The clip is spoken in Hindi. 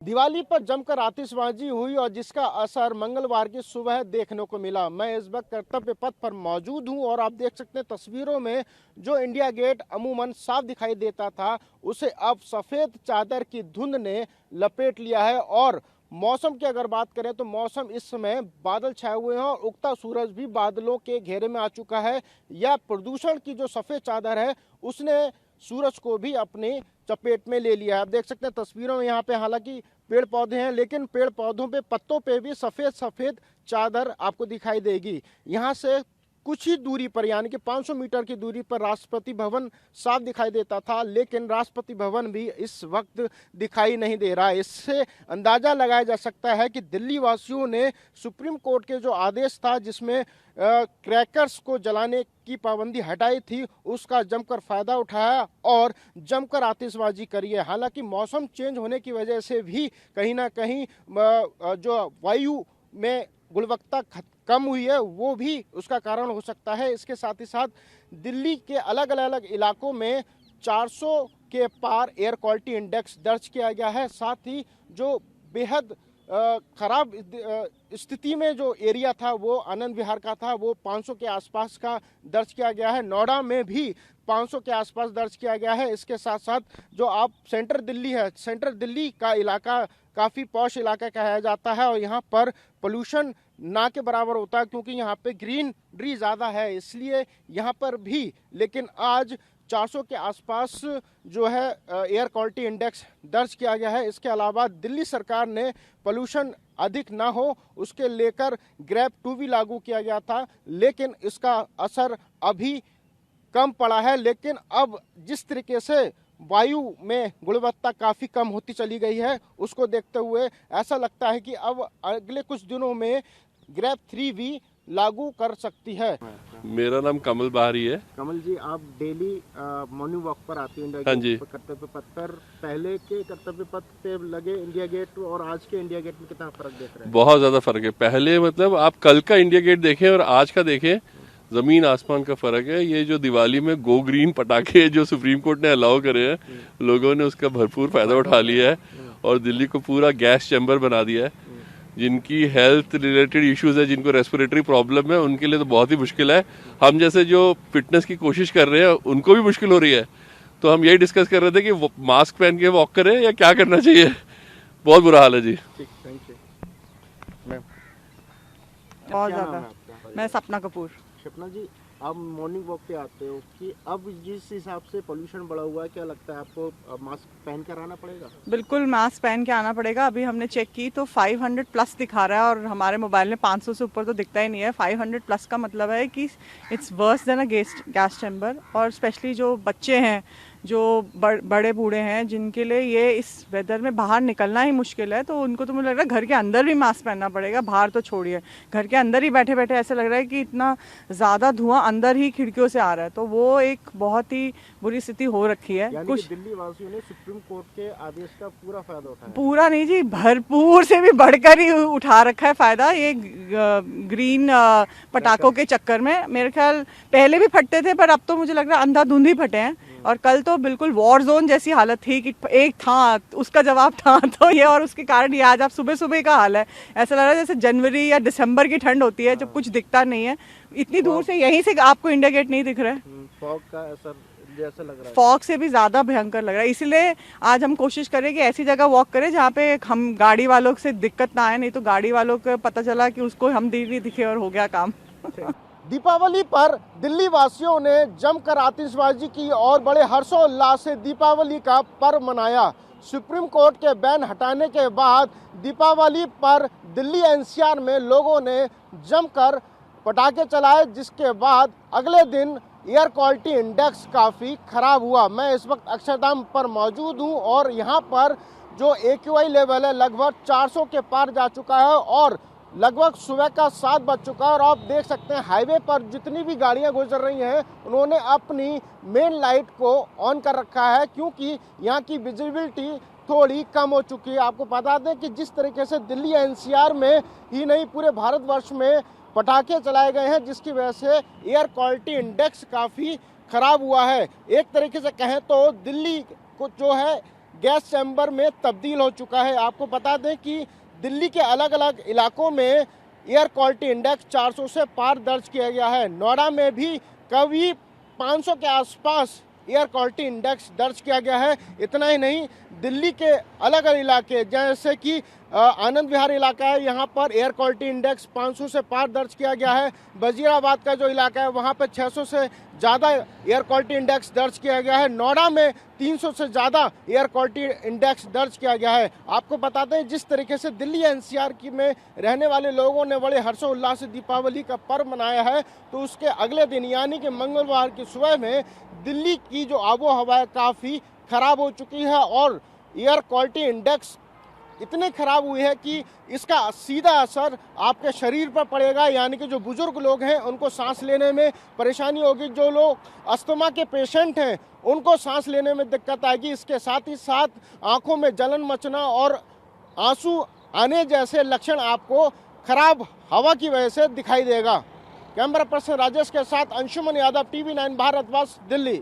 दिवाली पर जमकर आतिशबाजी हुई और जिसका असर मंगलवार की सुबह देखने को मिला। मैं इस वक्त कर्तव्य पथ पर मौजूद हूं और आप देख सकते हैं तस्वीरों में जो इंडिया गेट अमूमन साफ दिखाई देता था उसे अब सफेद चादर की धुंध ने लपेट लिया है। और मौसम की अगर बात करें तो मौसम इस समय बादल छाए हुए हैं और उगता सूरज भी बादलों के घेरे में आ चुका है। यह प्रदूषण की जो सफेद चादर है उसने सूरज को भी अपने चपेट में ले लिया है। आप देख सकते हैं तस्वीरों में यहाँ पे हालांकि पेड़ पौधे हैं लेकिन पेड़ पौधों पे पत्तों पे भी सफेद सफेद चादर आपको दिखाई देगी। यहाँ से कुछ ही दूरी पर यानी कि 500 मीटर की दूरी पर राष्ट्रपति भवन साफ दिखाई देता था, लेकिन राष्ट्रपति भवन भी इस वक्त दिखाई नहीं दे रहा है। इससे अंदाजा लगाया जा सकता है कि दिल्ली वासियों ने सुप्रीम कोर्ट के जो आदेश था जिसमें क्रैकर्स को जलाने की पाबंदी हटाई थी उसका जमकर फायदा उठाया और जमकर आतिशबाजी करी है। हालांकि मौसम चेंज होने की वजह से भी कहीं ना कहीं जो वायु में गुणवत्ता कम हुई है वो भी उसका कारण हो सकता है। इसके साथ ही साथ दिल्ली के अलग अलग इलाकों में 400 के पार एयर क्वालिटी इंडेक्स दर्ज किया गया है। साथ ही जो बेहद खराब स्थिति में जो एरिया था वो आनंद विहार का था, वो 500 के आसपास का दर्ज किया गया है। नोएडा में भी 500 के आसपास दर्ज किया गया है। इसके साथ साथ जो आप सेंट्रल दिल्ली है, सेंट्रल दिल्ली का इलाका काफ़ी पॉश इलाका कहा जाता है और यहाँ पर पोल्यूशन ना के बराबर होता है क्योंकि यहाँ पे ग्रीनरी ज़्यादा है, इसलिए यहाँ पर भी लेकिन आज 400 के आसपास जो है एयर क्वालिटी इंडेक्स दर्ज किया गया है। इसके अलावा दिल्ली सरकार ने पोल्यूशन अधिक ना हो उसके लेकर ग्रैब 2 भी लागू किया गया था, लेकिन इसका असर अभी कम पड़ा है। लेकिन अब जिस तरीके से वायु में गुणवत्ता काफ़ी कम होती चली गई है उसको देखते हुए ऐसा लगता है कि अब अगले कुछ दिनों में ग्रैब 3 भी लागू कर सकती है। मेरा नाम कमल बाहरी है। कमल जी, आप डेली मॉर्निंग वॉक पर आते हैं इंडिया हाँ गेट जी। पर कर्तव्य पथ पर। पहले के कर्तव्य पथ पे लगे इंडिया गेट और आज के इंडिया गेट में कितना फर्क देख रहे हैं? बहुत ज्यादा फर्क है। पहले मतलब आप कल का इंडिया गेट देखें और आज का देखें, जमीन आसमान का फर्क है। ये जो दिवाली में गो ग्रीन पटाखे जो सुप्रीम कोर्ट ने अलाउ करे हैं, लोगों ने उसका भरपूर फायदा उठा लिया है और दिल्ली को पूरा गैस चैम्बर बना दिया है। जिनकी हेल्थ रिलेटेड इश्यूज है, जिनको रेस्पिरेटरी प्रॉब्लम है, उनके लिए तो बहुत ही मुश्किल है। हम जैसे जो फिटनेस की कोशिश कर रहे हैं उनको भी मुश्किल हो रही है। तो हम यही डिस्कस कर रहे थे कि मास्क पहन के वॉक करें या क्या करना चाहिए। बहुत बुरा हाल है जी। ठीक, थैंक यू मैम। बहुत क्या नाम ज़्यादा। है आपका? मैं सपना कपूर। सपना जी, आप मॉर्निंग वॉक पे आते हो कि अब जिस हिसाब से पोल्यूशन बढ़ा हुआ है क्या लगता है आपको मास्क पहन कर आना पड़ेगा? बिल्कुल मास्क पहन के आना पड़ेगा। अभी हमने चेक की तो 500 प्लस दिखा रहा है और हमारे मोबाइल में 500 से ऊपर तो दिखता ही नहीं है। 500 प्लस का मतलब है कि it's worse than a gas chamber. और स्पेशली जो बच्चे हैं, जो बड़े बूढ़े हैं, जिनके लिए ये इस वेदर में बाहर निकलना ही मुश्किल है, तो उनको तो मुझे लग रहा है घर के अंदर भी मास्क पहनना पड़ेगा। बाहर तो छोड़िए, घर के अंदर ही बैठे बैठे ऐसा लग रहा है कि इतना ज़्यादा धुआं अंदर ही खिड़कियों से आ रहा है। तो वो एक बहुत ही बुरी स्थिति हो रखी है। यानी कुछ कि दिल्ली वासियों ने सुप्रीम कोर्ट के आदेश का पूरा फायदा उठाया? पूरा नहीं जी, भरपूर से भी बढ़कर ही उठा रखा है फायदा। ये ग्रीन पटाखों के चक्कर में मेरे ख्याल पहले भी फटते थे पर अब तो मुझे लग रहा है अंधाधुंध ही फटे हैं। और कल तो बिल्कुल वॉर जोन जैसी हालत थी कि एक था उसका जवाब था। तो ये और उसके कारण ये आज आप सुबह सुबह का हाल है, ऐसा लग रहा है जैसे जनवरी या दिसंबर की ठंड होती है जब कुछ दिखता नहीं है। इतनी दूर से यहीं से आपको इंडिया गेट नहीं दिख रहा है। फॉग का असर जैसा लग रहा है? फॉग से भी ज़्यादा भयंकर लग रहा है। इसीलिए आज हम कोशिश करें कि ऐसी जगह वॉक करें जहाँ पे हम गाड़ी वालों से दिक्कत ना आए, नहीं तो गाड़ी वालों को पता चला कि उसको हम नहीं दिखे और हो गया काम। दीपावली पर दिल्ली वासियों ने जमकर आतिशबाजी की और बड़े हर्षोल्लास से दीपावली का पर्व मनाया। सुप्रीम कोर्ट के बैन हटाने के बाद दीपावली पर दिल्ली एनसीआर में लोगों ने जमकर पटाखे चलाए, जिसके बाद अगले दिन एयर क्वालिटी इंडेक्स काफ़ी खराब हुआ। मैं इस वक्त अक्षरधाम पर मौजूद हूं और यहां पर जो AQI लेवल है लगभग 400 के पार जा चुका है और लगभग सुबह का 7 बज चुका है। और आप देख सकते हैं हाईवे पर जितनी भी गाड़ियां गुजर रही हैं उन्होंने अपनी मेन लाइट को ऑन कर रखा है क्योंकि यहाँ की विजिबिलिटी थोड़ी कम हो चुकी है। आपको बता दें कि जिस तरीके से दिल्ली NCR में ही नहीं पूरे भारतवर्ष में पटाखे चलाए गए हैं, जिसकी वजह से एयर क्वालिटी इंडेक्स काफ़ी खराब हुआ है। एक तरीके से कहें तो दिल्ली को जो है गैस चैम्बर में तब्दील हो चुका है। आपको बता दें कि दिल्ली के अलग अलग इलाकों में एयर क्वालिटी इंडेक्स 400 से पार दर्ज किया गया है। नोएडा में भी कभी 500 के आसपास एयर क्वालिटी इंडेक्स दर्ज किया गया है। इतना ही नहीं, दिल्ली के अलग अलग इलाके जैसे कि आनंद विहार इलाका है, यहाँ पर एयर क्वालिटी इंडेक्स 500 से पार दर्ज किया गया है। वजीराबाद का जो इलाका है वहाँ पर 600 से ज़्यादा एयर क्वालिटी इंडेक्स दर्ज किया गया है। नोएडा में 300 से ज़्यादा एयर क्वालिटी इंडेक्स दर्ज किया गया है। आपको बता दें जिस तरीके से दिल्ली एनसीआर की में रहने वाले लोगों ने बड़े हर्षोल्लास से दीपावली का पर्व मनाया है, तो उसके अगले दिन यानी कि मंगलवार की सुबह में दिल्ली की जो आबो हवा है काफ़ी ख़राब हो चुकी है और एयर क्वालिटी इंडेक्स इतनी खराब हुई है कि इसका सीधा असर आपके शरीर पर पड़ेगा। यानी कि जो बुजुर्ग लोग हैं उनको सांस लेने में परेशानी होगी, जो लोग अस्थमा के पेशेंट हैं उनको सांस लेने में दिक्कत आएगी। इसके साथ ही साथ आंखों में जलन मचना और आंसू आने जैसे लक्षण आपको खराब हवा की वजह से दिखाई देगा। कैमरा पर्सन राजेश के साथ अंशुमन यादव, TV9 भारतवर्ष, दिल्ली।